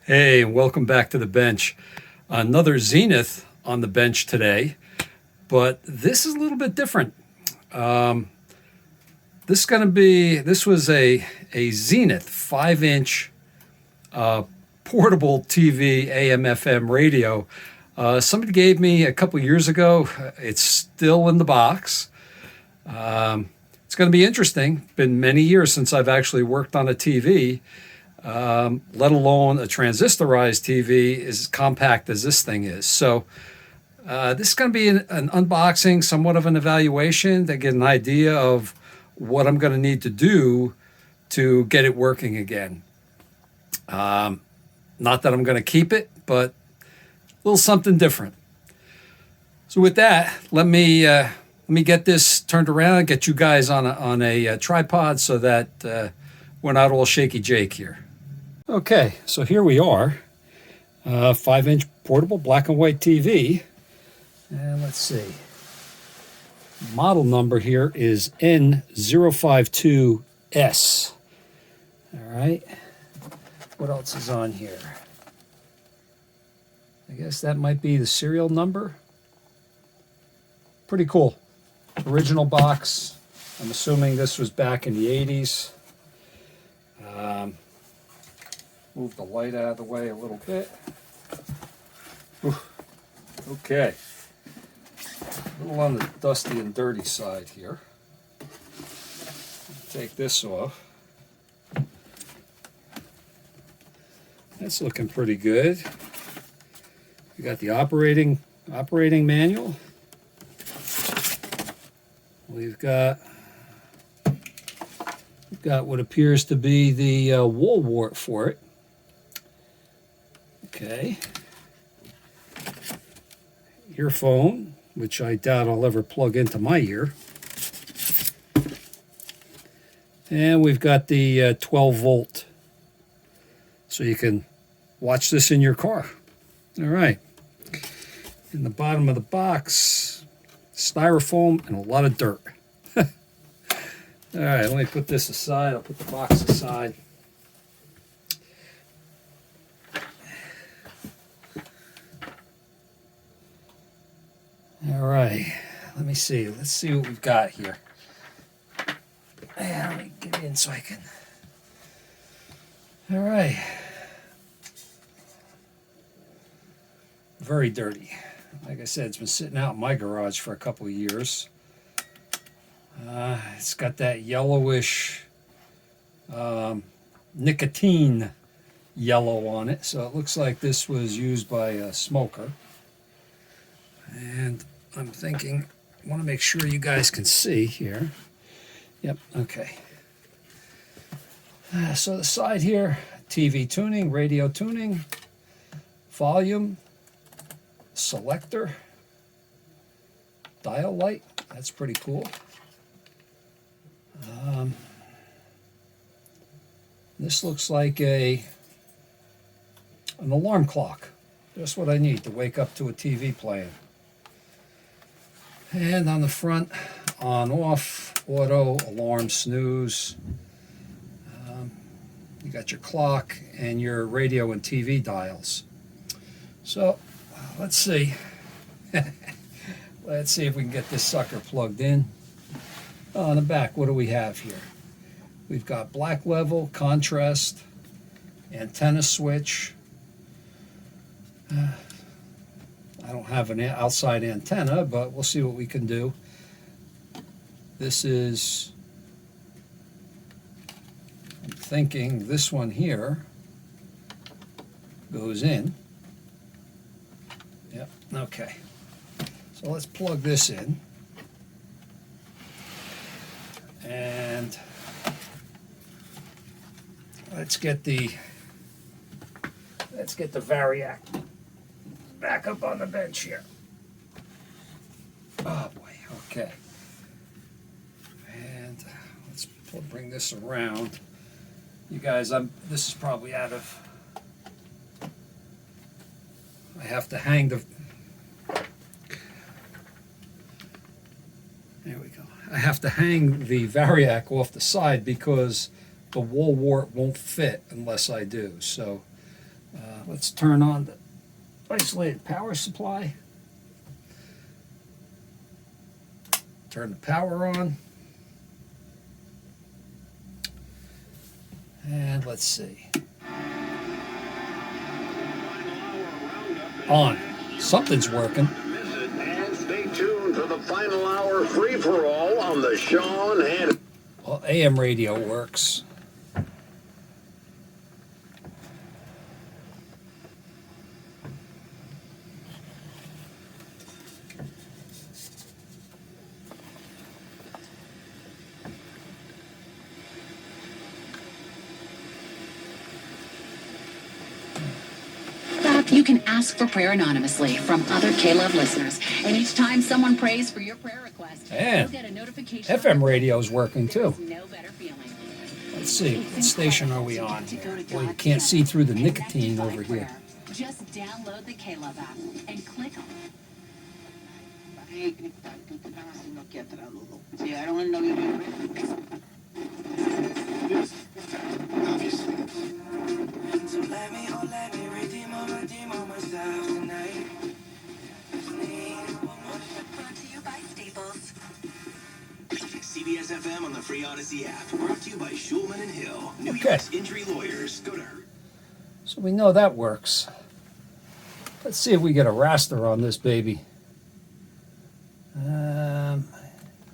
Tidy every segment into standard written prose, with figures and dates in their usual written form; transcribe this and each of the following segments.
Hey, and welcome back to the bench. Another Zenith on the bench today, but this is a little bit different. This was a Zenith 5-inch portable TV AM/FM radio. Somebody gave me a couple years ago. It's still in the box. It's going to be interesting. Been many years since I've actually worked on a TV. Let alone a transistorized TV as compact as this thing is. So this is going to be an unboxing, somewhat of an evaluation to get an idea of what I'm going to need to do to get it working again. Not that I'm going to keep it, but a little something different. So with that, let me get this turned around, get you guys on a tripod so that we're not all shaky Jake here. Okay, so here we are, 5-inch portable black and white TV, and let's see, model number here is N052S, all right, what else is on here? I guess that might be the serial number. Pretty cool, original box. I'm assuming this was back in the 80s. Move the light out of the way a little bit. Okay. A little on the dusty and dirty side here. Take this off. That's looking pretty good. We got the operating manual. We've got what appears to be the wall wart for it. Okay. Earphone, which I doubt I'll ever plug into my ear. And we've got the 12 volt, so you can watch this in your car. All right. In the bottom of the box, styrofoam and a lot of dirt. All right, let me put this aside. I'll put the box aside. All right, let me see. Let's see what we've got here. Yeah, let me get in so I can. All right. Very dirty. Like I said, it's been sitting out in my garage for a couple of years. It's got that yellowish nicotine yellow on it, so it looks like this was used by a smoker. And I'm thinking, I want to make sure you guys can see here. Yep, okay. So the side here, TV tuning, radio tuning, volume, selector, dial light, that's pretty cool. This looks like an alarm clock. Just what I need to wake up to a TV playing. And on the front, on, off, auto, alarm, snooze. You got your clock and your radio and TV dials. So let's see. Let's see if we can get this sucker plugged in. On the back, what do we have here? We've got black level, contrast, antenna switch. I don't have an outside antenna, but we'll see what we can do. This is, I'm thinking this one here goes in. Yep, okay. So let's plug this in. And let's get the Variac back up on the bench here. Oh boy, okay. And let's bring this around. You guys, this is probably out of, I have to hang the, there we go. I have to hang the Variac off the side because the wall wart won't fit unless I do. So Let's turn on the isolated power supply. Turn the power on. And let's see. On. Something's working. And stay tuned for the final hour free-for-all on the Sean and... Well, AM radio works. You can ask for prayer anonymously from other K-Love listeners. And each time someone prays for your prayer request, you'll get a notification. FM radio is working too. No better feeling. Let's see, what station are we on here? Boy, you can't see through the nicotine over here. Just download the K-Love app and click on it. Yeah, I don't want to know you're doing it. Obviously. So let me redeem myself tonight. Brought to you by Staples. CBS FM on the free Odyssey app. Brought to you by Schulman and Hill. New York's injury lawyers. Go to her. So we know that works. Let's see if we get a raster on this baby.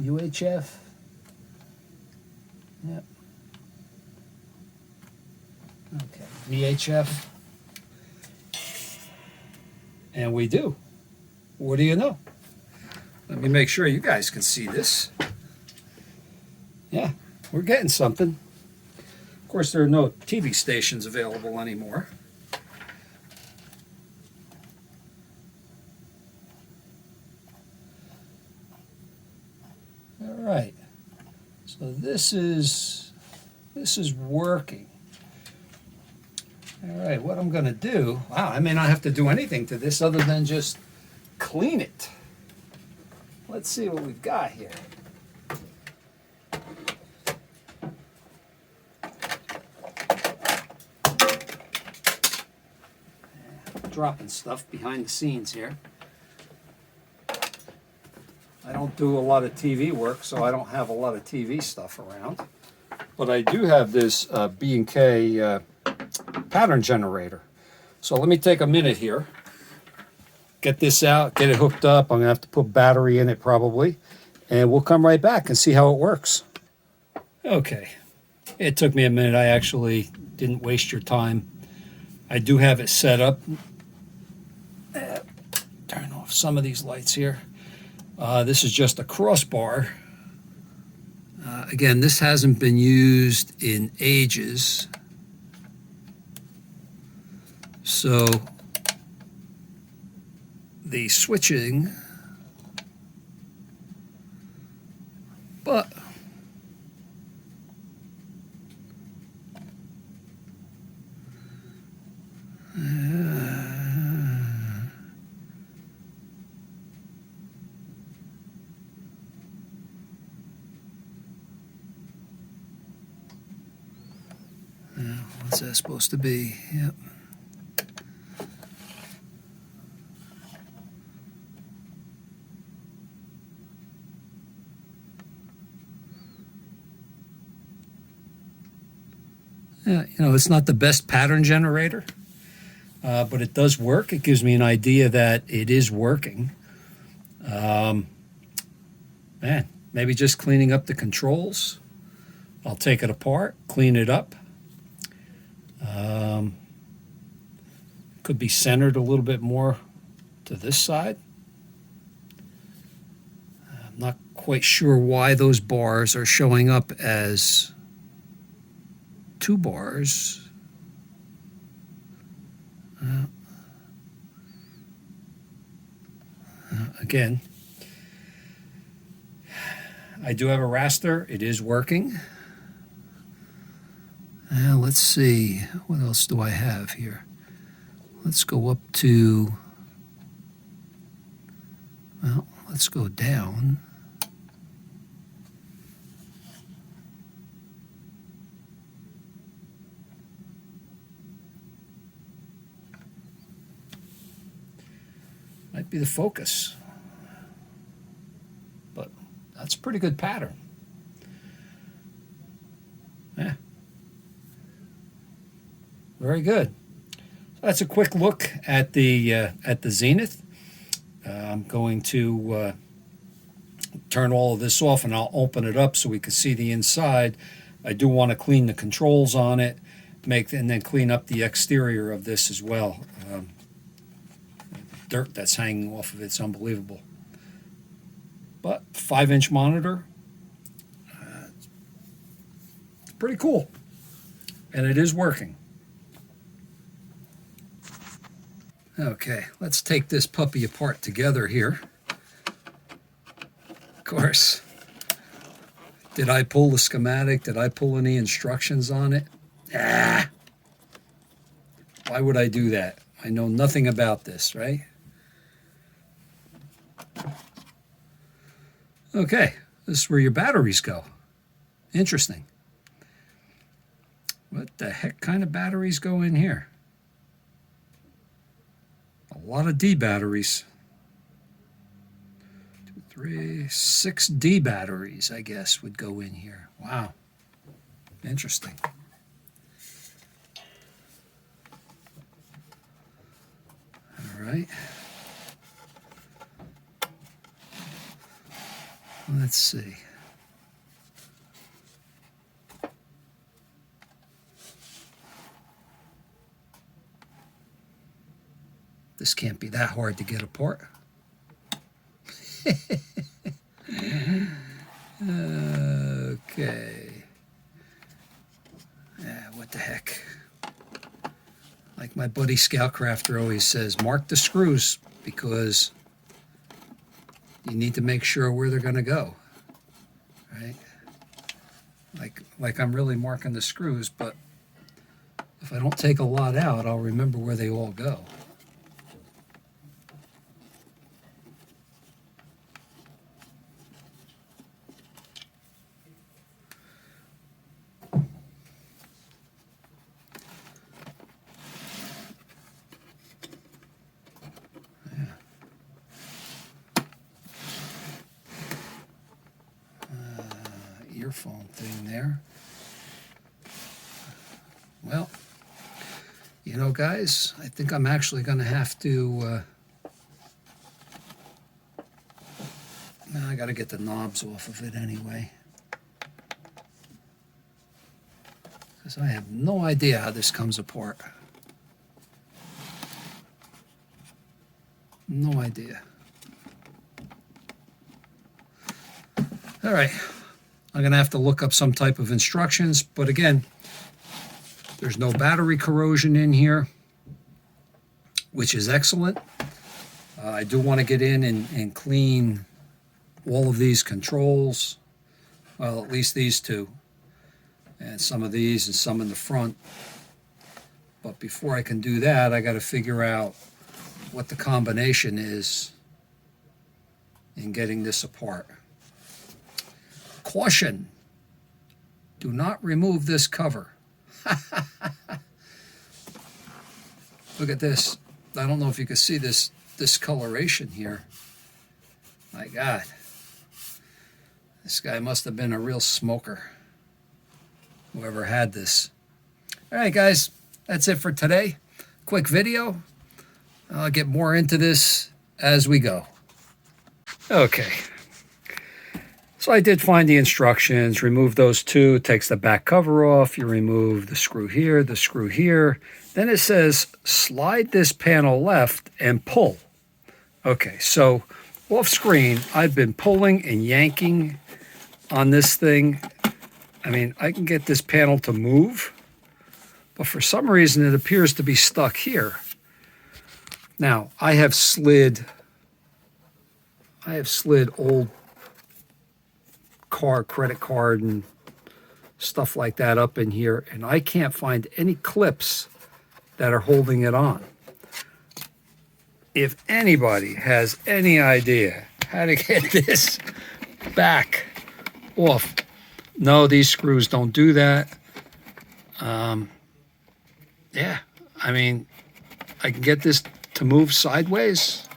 UHF. Yep. Okay, VHF. And we do. What do you know? Let me make sure you guys can see this. Yeah, we're getting something. Of course, there are no TV stations available anymore. All right. So this is working. All right, what I'm going to do, wow, I may not have to do anything to this other than just clean it. Let's see what we've got here. Dropping stuff behind the scenes here. I don't do a lot of TV work, so I don't have a lot of TV stuff around. But I do have this B&K pattern generator. So let me take a minute here. Get this out, get it hooked up. I'm going to have to put battery in it probably. And we'll come right back and see how it works. Okay. It took me a minute. I actually didn't waste your time. I do have it set up. Turn off some of these lights here. This is just a crossbar. Again, this hasn't been used in ages. So the switching, but what's that supposed to be? Yep. Yeah, you know, it's not the best pattern generator, but it does work. It gives me an idea that it is working. Man, maybe just cleaning up the controls. I'll take it apart, clean it up. Could be centered a little bit more to this side. I'm not quite sure why those bars are showing up as 2 bars. Again, I do have a raster. It is working. Let's see, what else do I have here? Let's go up to, well, let's go down. be the focus. But that's a pretty good pattern. Yeah. Very good. So that's a quick look at the Zenith. I'm going to turn all of this off, and I'll open it up so we can see the inside. I do want to clean the controls on it, and then clean up the exterior of this as well. Dirt that's hanging off of it's unbelievable. But 5-inch monitor, it's pretty cool, and it is working. Okay, let's take this puppy apart together here. Of course, did I pull the schematic? Did I pull any instructions on it? Why would I do that? I know nothing about this, right? Okay, this is where your batteries go. Interesting. What the heck kind of batteries go in here? A lot of D batteries. 2, 3, 6 D batteries, I guess, would go in here. Wow. Interesting. All right. Let's see. This can't be that hard to get apart. Okay. Yeah, what the heck? Like my buddy Scoutcrafter always says, mark the screws, because you need to make sure where they're going to go, right? Like I'm really marking the screws, but if I don't take a lot out, I'll remember where they all go. Earphone thing there. Well, you know, guys, I think I'm actually going to have to I got to get the knobs off of it anyway, because I have no idea how this comes apart. No idea. All right. I'm going to have to look up some type of instructions, but again, there's no battery corrosion in here, which is excellent. I do want to get in and clean all of these controls, well, at least these two, and some of these and some in the front. But before I can do that, I got to figure out what the combination is in getting this apart. Caution, do not remove this cover. Look at this. I don't know if you can see this discoloration here. My God. This guy must have been a real smoker, whoever had this. All right, guys, that's it for today. Quick video. I'll get more into this as we go. Okay. So I did find the instructions. Remove those two. It takes the back cover off. You remove the screw here, the screw here. Then it says slide this panel left and pull. Okay, so off screen, I've been pulling and yanking on this thing. I mean, I can get this panel to move, but for some reason it appears to be stuck here. Now, I have slid old credit card and stuff like that up in here, and I can't find any clips that are holding it on. If anybody has any idea how to get this back off, no, these screws don't do that. Yeah, I mean, I can get this to move sideways,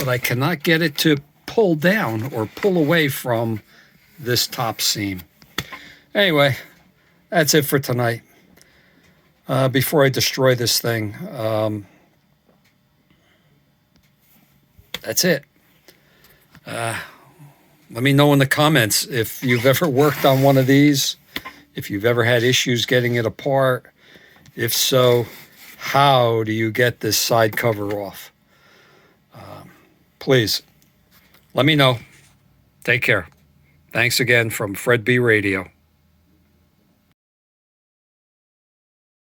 but I cannot get it to pull down or pull away from this top seam. Anyway, that's it for tonight. Before I destroy this thing, that's it. Let me know in the comments if you've ever worked on one of these, if you've ever had issues getting it apart. If so, how do you get this side cover off? Please, let me know. Take care. Thanks again from Fred B Radio.